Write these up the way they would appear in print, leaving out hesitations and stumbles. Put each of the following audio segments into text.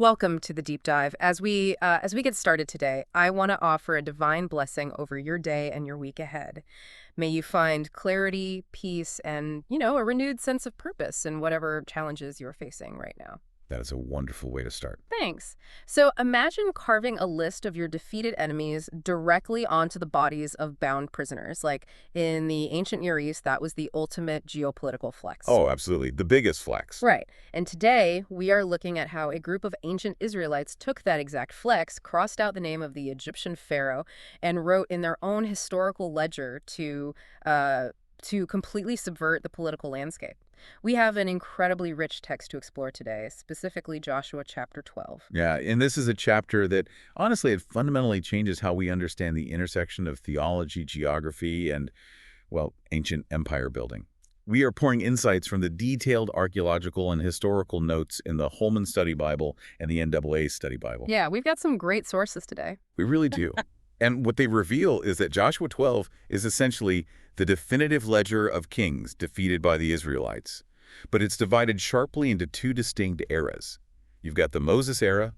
Welcome to the deep dive. As we get started today, I want to offer a divine blessing over your day and your week ahead. May you find clarity, peace, and, a renewed sense of purpose in whatever challenges you're facing right now. That is a wonderful way to start. Thanks. So imagine carving a list of your defeated enemies directly onto the bodies of bound prisoners. Like in the ancient Near East, that was the ultimate geopolitical flex. Oh, absolutely. The biggest flex. Right. And today, we are looking at how a group of ancient Israelites took that exact flex, crossed out the name of the Egyptian pharaoh, and wrote in their own historical ledger to completely subvert the political landscape. We have an incredibly rich text to explore today, specifically Joshua chapter 12. Yeah, and this is a chapter that, honestly, it fundamentally changes how we understand the intersection of theology, geography, and, well, ancient empire building. We are pouring insights from the detailed archaeological and historical notes in the Holman Study Bible and the NAA Study Bible. Yeah, we've got some great sources today. We really do. And what they reveal is that Joshua 12 is essentially the definitive ledger of kings defeated by the Israelites. But it's divided sharply into two distinct eras. You've got the Moses era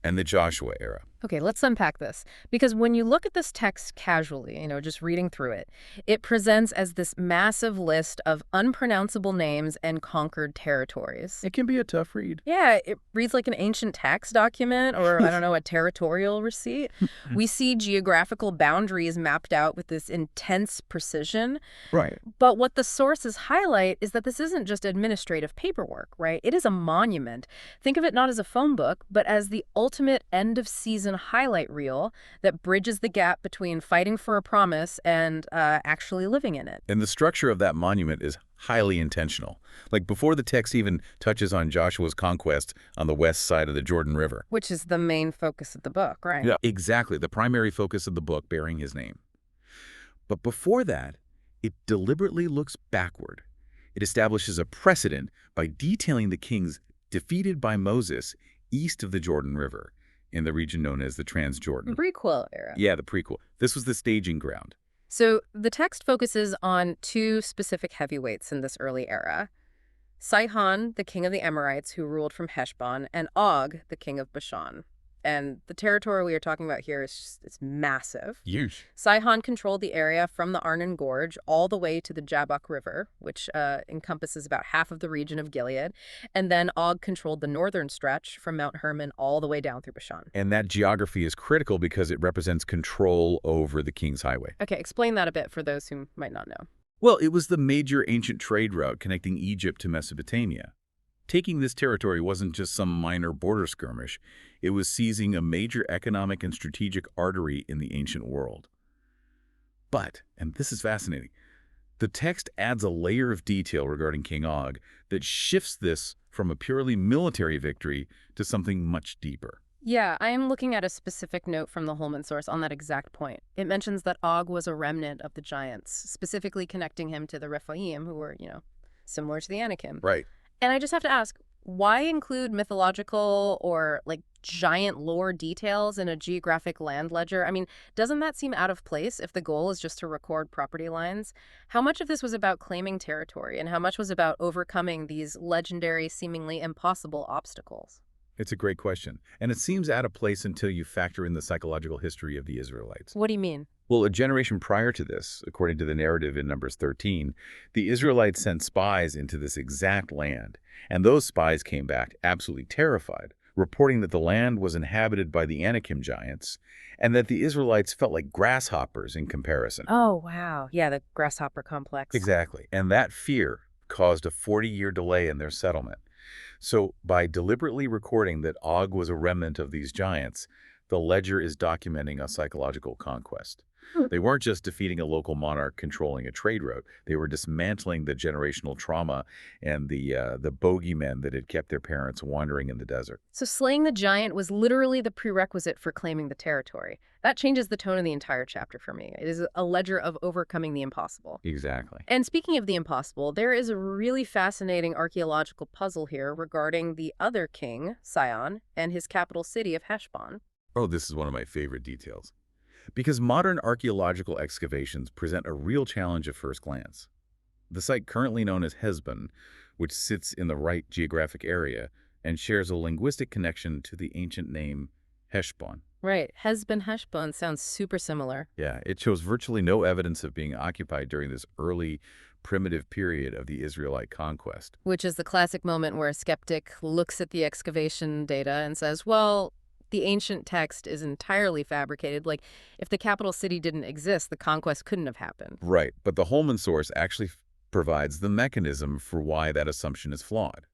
and the Joshua era. Okay, let's unpack this. Because when you look at this text casually, just reading through it, it presents as this massive list of unpronounceable names and conquered territories. It can be a tough read. Yeah, it reads like an ancient tax document or, I don't know, a territorial receipt. We see geographical boundaries mapped out with this intense precision. Right. But what the sources highlight is that this isn't just administrative paperwork, right? It is a monument. Think of it not as a phone book, but as the ultimate end-of-season highlight reel that bridges the gap between fighting for a promise and actually living in it. And the structure of that monument is highly intentional. Like before the text even touches on Joshua's conquest on the west side of the Jordan River. Which is the main focus of the book, right? Yeah, exactly. The primary focus of the book bearing his name. But before that, it deliberately looks backward. It establishes a precedent by detailing the kings defeated by Moses east of the Jordan River, in the region known as the Transjordan. Prequel era. Yeah, the prequel. This was the staging ground. So the text focuses on two specific heavyweights in this early era. Sihon, the king of the Amorites who ruled from Heshbon, and Og, the king of Bashan. And the territory we are talking about here it's massive. Huge. Sihon controlled the area from the Arnon Gorge all the way to the Jabbok River, which encompasses about half of the region of Gilead. And then Og controlled the northern stretch from Mount Hermon all the way down through Bashan. And that geography is critical because it represents control over the King's Highway. Okay, explain that a bit for those who might not know. Well, it was the major ancient trade route connecting Egypt to Mesopotamia. Taking this territory wasn't just some minor border skirmish. It was seizing a major economic and strategic artery in the ancient world. But, and this is fascinating, the text adds a layer of detail regarding King Og that shifts this from a purely military victory to something much deeper. Yeah, I am looking at a specific note from the Holman source on that exact point. It mentions that Og was a remnant of the giants, specifically connecting him to the Rephaim, who were, similar to the Anakim. Right. And I just have to ask, why include mythological or, giant lore details in a geographic land ledger? I mean, doesn't that seem out of place if the goal is just to record property lines? How much of this was about claiming territory, and how much was about overcoming these legendary, seemingly impossible obstacles? It's a great question. And it seems out of place until you factor in the psychological history of the Israelites. What do you mean? Well, a generation prior to this, according to the narrative in Numbers 13, the Israelites sent spies into this exact land, and those spies came back absolutely terrified, reporting that the land was inhabited by the Anakim giants, and that the Israelites felt like grasshoppers in comparison. Oh, wow. Yeah, the grasshopper complex. Exactly. And that fear caused a 40-year delay in their settlement. So by deliberately recording that Og was a remnant of these giants, the ledger is documenting a psychological conquest. They weren't just defeating a local monarch controlling a trade route. They were dismantling the generational trauma and the bogeymen that had kept their parents wandering in the desert. So slaying the giant was literally the prerequisite for claiming the territory. That changes the tone of the entire chapter for me. It is a ledger of overcoming the impossible. Exactly. And speaking of the impossible, there is a really fascinating archaeological puzzle here regarding the other king, Sihon, and his capital city of Heshbon. Oh, this is one of my favorite details. Because modern archaeological excavations present a real challenge at first glance. The site currently known as Heshbon, which sits in the right geographic area, and shares a linguistic connection to the ancient name Heshbon. Right. Hezbon Heshbon sounds super similar. Yeah, it shows virtually no evidence of being occupied during this early primitive period of the Israelite conquest. Which is the classic moment where a skeptic looks at the excavation data and says, well, the ancient text is entirely fabricated. Like, if the capital city didn't exist, the conquest couldn't have happened. Right, but the Holman source actually provides the mechanism for why that assumption is flawed.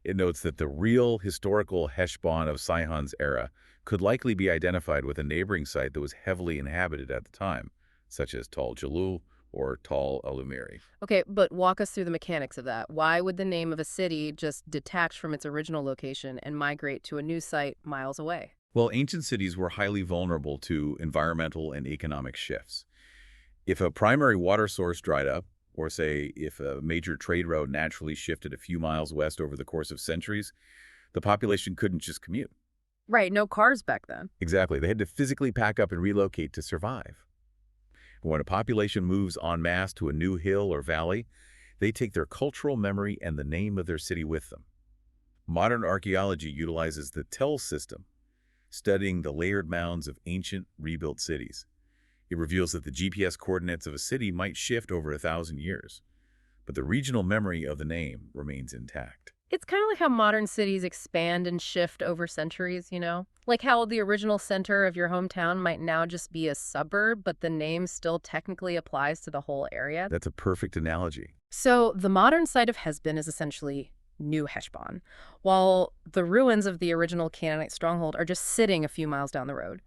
It notes that the real historical Heshbon of Sihon's era could likely be identified with a neighboring site that was heavily inhabited at the time, such as Tal Jalul or Tal Alumiri. Okay, but walk us through the mechanics of that. Why would the name of a city just detach from its original location and migrate to a new site miles away? Well, ancient cities were highly vulnerable to environmental and economic shifts. If a primary water source dried up, or say if a major trade route naturally shifted a few miles west over the course of centuries, the population couldn't just commute. Right, no cars back then. Exactly. They had to physically pack up and relocate to survive. When a population moves en masse to a new hill or valley, they take their cultural memory and the name of their city with them. Modern archaeology utilizes the TEL system, studying the layered mounds of ancient, rebuilt cities. It reveals that the GPS coordinates of a city might shift over 1,000 years, but the regional memory of the name remains intact. It's kind of like how modern cities expand and shift over centuries, you know? Like how the original center of your hometown might now just be a suburb, but the name still technically applies to the whole area. That's a perfect analogy. So the modern site of Hezbon is essentially New Heshbon, while the ruins of the original Canaanite stronghold are just sitting a few miles down the road.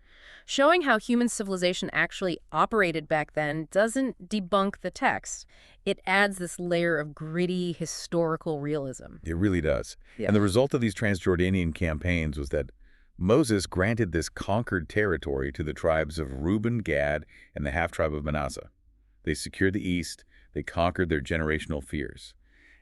Showing how human civilization actually operated back then doesn't debunk the text. It adds this layer of gritty historical realism. It really does. Yeah. And the result of these Transjordanian campaigns was that Moses granted this conquered territory to the tribes of Reuben, Gad, and the half-tribe of Manasseh. They secured the east, they conquered their generational fears.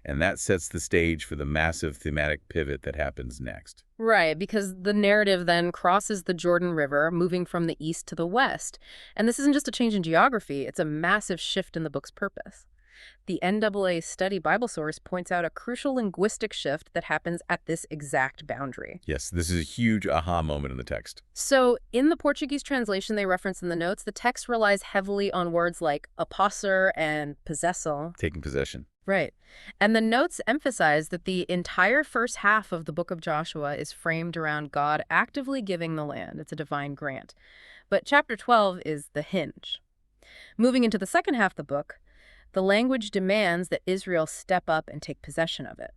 And that sets the stage for the massive thematic pivot that happens next. Right, because the narrative then crosses the Jordan River, moving from the east to the west. And this isn't just a change in geography, it's a massive shift in the book's purpose. The NAA Study Bible Source points out a crucial linguistic shift that happens at this exact boundary. Yes, this is a huge aha moment in the text. So, in the Portuguese translation they reference in the notes, the text relies heavily on words like aposser and possessor. Taking possession. Right. And the notes emphasize that the entire first half of the book of Joshua is framed around God actively giving the land. It's a divine grant. But chapter 12 is the hinge. Moving into the second half of the book, the language demands that Israel step up and take possession of it.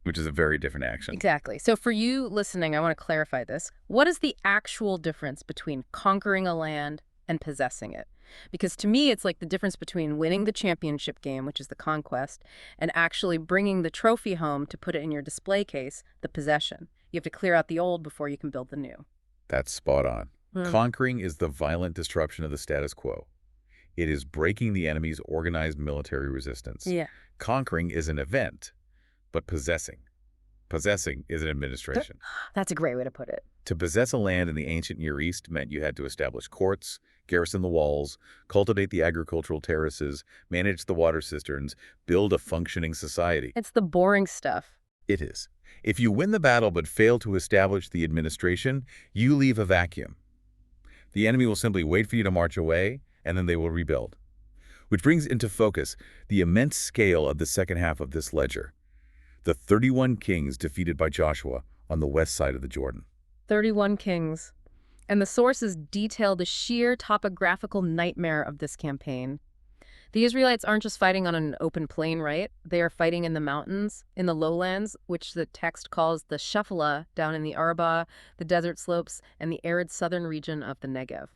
Which is a very different action. Exactly. So for you listening, I want to clarify this. What is the actual difference between conquering a land and possessing it? Because to me, it's like the difference between winning the championship game, which is the conquest, and actually bringing the trophy home to put it in your display case, the possession. You have to clear out the old before you can build the new. That's spot on. Hmm. Conquering is the violent disruption of the status quo. It is breaking the enemy's organized military resistance. Yeah. Conquering is an event, but possessing is an administration. That's a great way to put it. To possess a land in the ancient Near East meant you had to establish courts, garrison the walls, cultivate the agricultural terraces, manage the water cisterns, build a functioning society. It's the boring stuff. It is. If you win the battle but fail to establish the administration, you leave a vacuum. The enemy will simply wait for you to march away, and then they will rebuild. Which brings into focus the immense scale of the second half of this ledger. The 31 kings defeated by Joshua on the west side of the Jordan. 31 kings. And the sources detail the sheer topographical nightmare of this campaign. The Israelites aren't just fighting on an open plain, right? They are fighting in the mountains, in the lowlands, which the text calls the Shephelah, down in the Arabah, the desert slopes, and the arid southern region of the Negev.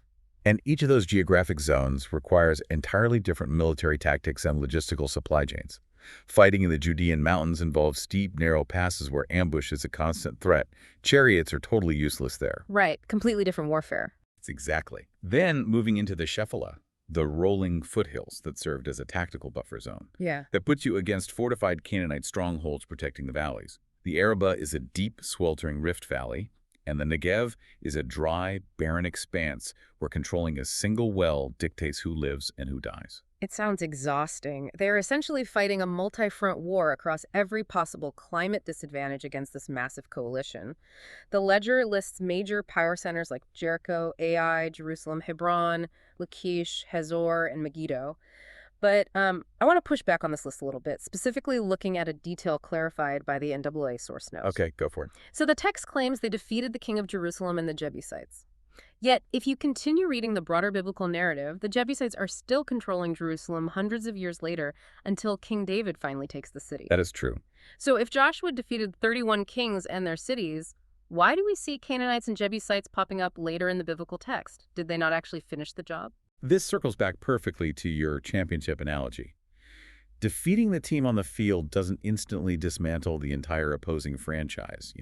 And each of those geographic zones requires entirely different military tactics and logistical supply chains. Fighting in the Judean mountains involves steep, narrow passes where ambush is a constant threat. Chariots are totally useless there. Right, completely different warfare. Exactly. Then moving into the Shephelah, the rolling foothills that served as a tactical buffer zone. Yeah. That puts you against fortified Canaanite strongholds protecting the valleys. The Arabah is a deep, sweltering rift valley, and the Negev is a dry, barren expanse where controlling a single well dictates who lives and who dies. It sounds exhausting. They're essentially fighting a multi-front war across every possible climate disadvantage against this massive coalition. The ledger lists major power centers like Jericho, Ai, Jerusalem, Hebron, Lachish, Hazor, and Megiddo. But I want to push back on this list a little bit, specifically looking at a detail clarified by the NAA source note. Okay, go for it. So the text claims they defeated the king of Jerusalem and the Jebusites. Yet, if you continue reading the broader biblical narrative, the Jebusites are still controlling Jerusalem hundreds of years later until King David finally takes the city. That is true. So if Joshua defeated 31 kings and their cities, why do we see Canaanites and Jebusites popping up later in the biblical text? Did they not actually finish the job? This circles back perfectly to your championship analogy. Defeating the team on the field doesn't instantly dismantle the entire opposing franchise.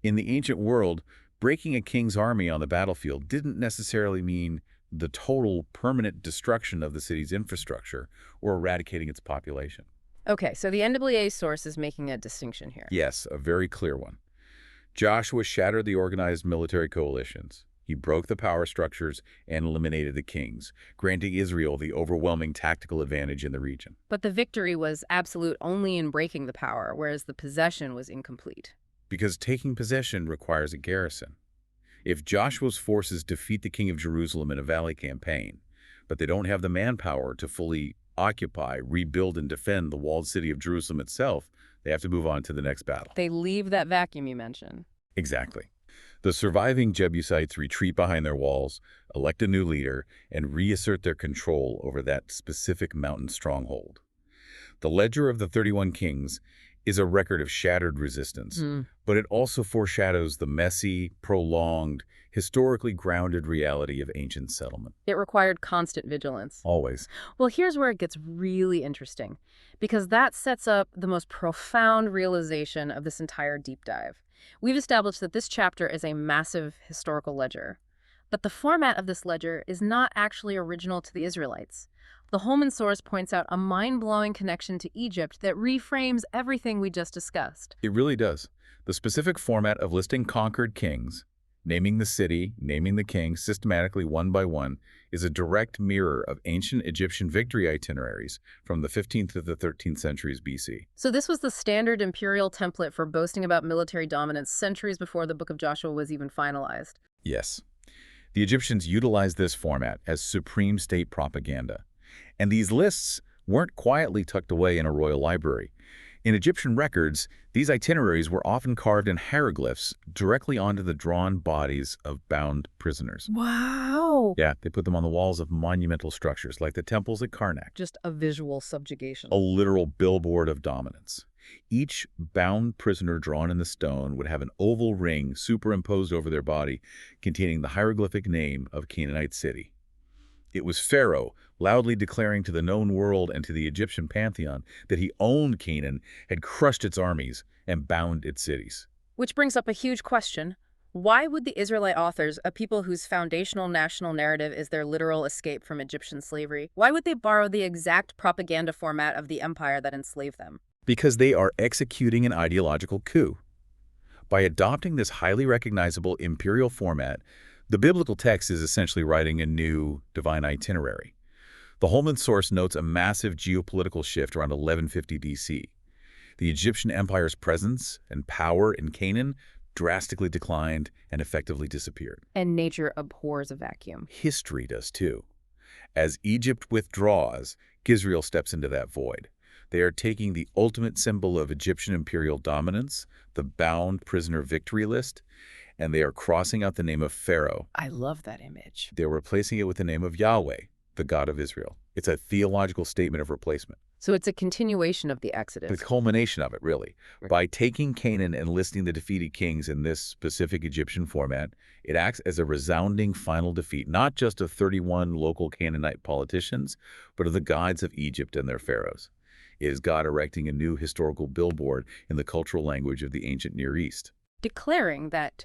In the ancient world, breaking a king's army on the battlefield didn't necessarily mean the total permanent destruction of the city's infrastructure or eradicating its population. Okay, so the NAA source is making a distinction here. Yes, a very clear one. Joshua shattered the organized military coalitions. He broke the power structures and eliminated the kings, granting Israel the overwhelming tactical advantage in the region. But the victory was absolute only in breaking the power, whereas the possession was incomplete. Because taking possession requires a garrison. If Joshua's forces defeat the king of Jerusalem in a valley campaign, but they don't have the manpower to fully occupy, rebuild, and defend the walled city of Jerusalem itself, they have to move on to the next battle. They leave that vacuum you mentioned. Exactly. The surviving Jebusites retreat behind their walls, elect a new leader, and reassert their control over that specific mountain stronghold. The Ledger of the 31 Kings is a record of shattered resistance, but it also foreshadows the messy, prolonged, historically grounded reality of ancient settlement. It required constant vigilance. Always. Well, here's where it gets really interesting, because that sets up the most profound realization of this entire deep dive. We've established that this chapter is a massive historical ledger, but the format of this ledger is not actually original to the Israelites. The Holman source points out a mind-blowing connection to Egypt that reframes everything we just discussed. It really does. The specific format of listing conquered kings, naming the city, naming the king systematically one by one, is a direct mirror of ancient Egyptian victory itineraries from the 15th to the 13th centuries BC. So this was the standard imperial template for boasting about military dominance centuries before the Book of Joshua was even finalized. Yes. The Egyptians utilized this format as supreme state propaganda. And these lists weren't quietly tucked away in a royal library. In Egyptian records, these itineraries were often carved in hieroglyphs directly onto the drawn bodies of bound prisoners. Wow! Yeah, they put them on the walls of monumental structures like the temples at Karnak. Just a visual subjugation. A literal billboard of dominance. Each bound prisoner drawn in the stone would have an oval ring superimposed over their body containing the hieroglyphic name of Canaanite city. It was Pharaoh loudly declaring to the known world and to the Egyptian pantheon that he owned Canaan, had crushed its armies, and bound its cities. Which brings up a huge question. Why would the Israelite authors, a people whose foundational national narrative is their literal escape from Egyptian slavery, why would they borrow the exact propaganda format of the empire that enslaved them? Because they are executing an ideological coup. By adopting this highly recognizable imperial format, the biblical text is essentially writing a new divine itinerary. The Holman source notes a massive geopolitical shift around 1150 BC. The Egyptian empire's presence and power in Canaan drastically declined and effectively disappeared. And nature abhors a vacuum. History does too. As Egypt withdraws, Israel steps into that void. They are taking the ultimate symbol of Egyptian imperial dominance, the bound prisoner victory list, and they are crossing out the name of Pharaoh. I love that image. They're replacing it with the name of Yahweh, the God of Israel. It's a theological statement of replacement. So it's a continuation of the Exodus. The culmination of it, really. By taking Canaan and listing the defeated kings in this specific Egyptian format, it acts as a resounding final defeat, not just of 31 local Canaanite politicians, but of the gods of Egypt and their pharaohs. It is God erecting a new historical billboard in the cultural language of the ancient Near East. Declaring that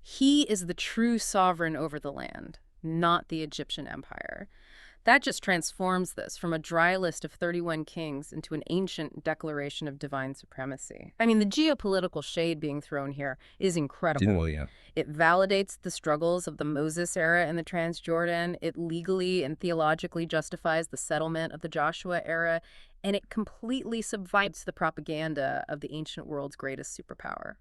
he is the true sovereign over the land, not the Egyptian empire. That just transforms this from a dry list of 31 kings into an ancient declaration of divine supremacy. I mean, the geopolitical shade being thrown here is incredible. Yeah. It validates the struggles of the Moses era in the Transjordan. It legally and theologically justifies the settlement of the Joshua era. And it completely subverts the propaganda of the ancient world's greatest superpower.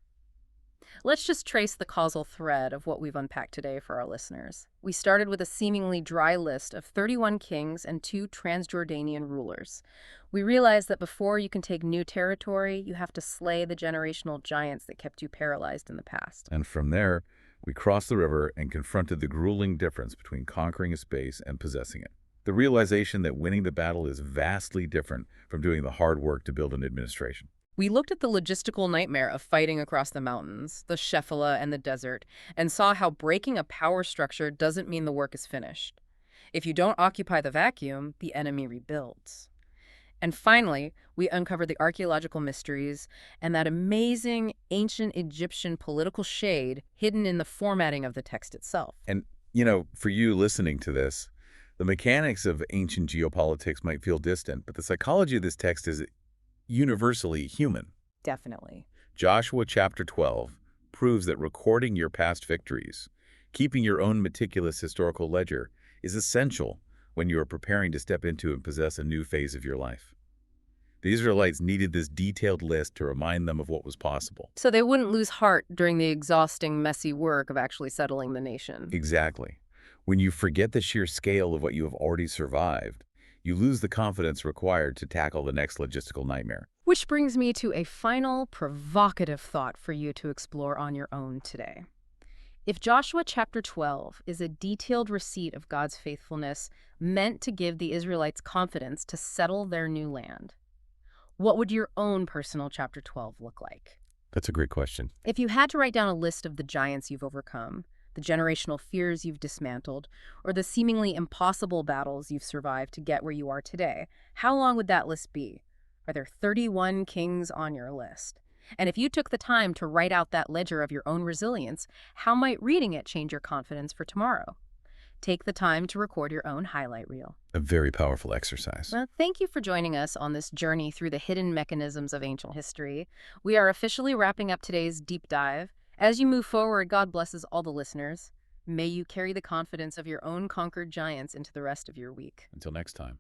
Let's just trace the causal thread of what we've unpacked today for our listeners. We started with a seemingly dry list of 31 kings and 2 Transjordanian rulers. We realized that before you can take new territory, you have to slay the generational giants that kept you paralyzed in the past. And from there, we crossed the river and confronted the grueling difference between conquering a space and possessing it. The realization that winning the battle is vastly different from doing the hard work to build an administration. We looked at the logistical nightmare of fighting across the mountains, the Shephelah and the desert, and saw how breaking a power structure doesn't mean the work is finished. If you don't occupy the vacuum, the enemy rebuilds. And finally, we uncovered the archaeological mysteries and that amazing ancient Egyptian political shade hidden in the formatting of the text itself. And, for you listening to this, the mechanics of ancient geopolitics might feel distant, but the psychology of this text is universally human. Definitely. Joshua chapter 12 proves that recording your past victories, keeping your own meticulous historical ledger, is essential when you are preparing to step into and possess a new phase of your life. The Israelites needed this detailed list to remind them of what was possible. So they wouldn't lose heart during the exhausting, messy work of actually settling the nation. Exactly. When you forget the sheer scale of what you have already survived, you lose the confidence required to tackle the next logistical nightmare. Which brings me to a final provocative thought for you to explore on your own today. If Joshua chapter 12 is a detailed receipt of God's faithfulness meant to give the Israelites confidence to settle their new land, what would your own personal chapter 12 look like? That's a great question. If you had to write down a list of the giants you've overcome, the generational fears you've dismantled, or the seemingly impossible battles you've survived to get where you are today, how long would that list be? Are there 31 kings on your list? And if you took the time to write out that ledger of your own resilience, how might reading it change your confidence for tomorrow? Take the time to record your own highlight reel. A very powerful exercise. Well, thank you for joining us on this journey through the hidden mechanisms of ancient history. We are officially wrapping up today's deep dive. As you move forward, God blesses all the listeners. May you carry the confidence of your own conquered giants into the rest of your week. Until next time.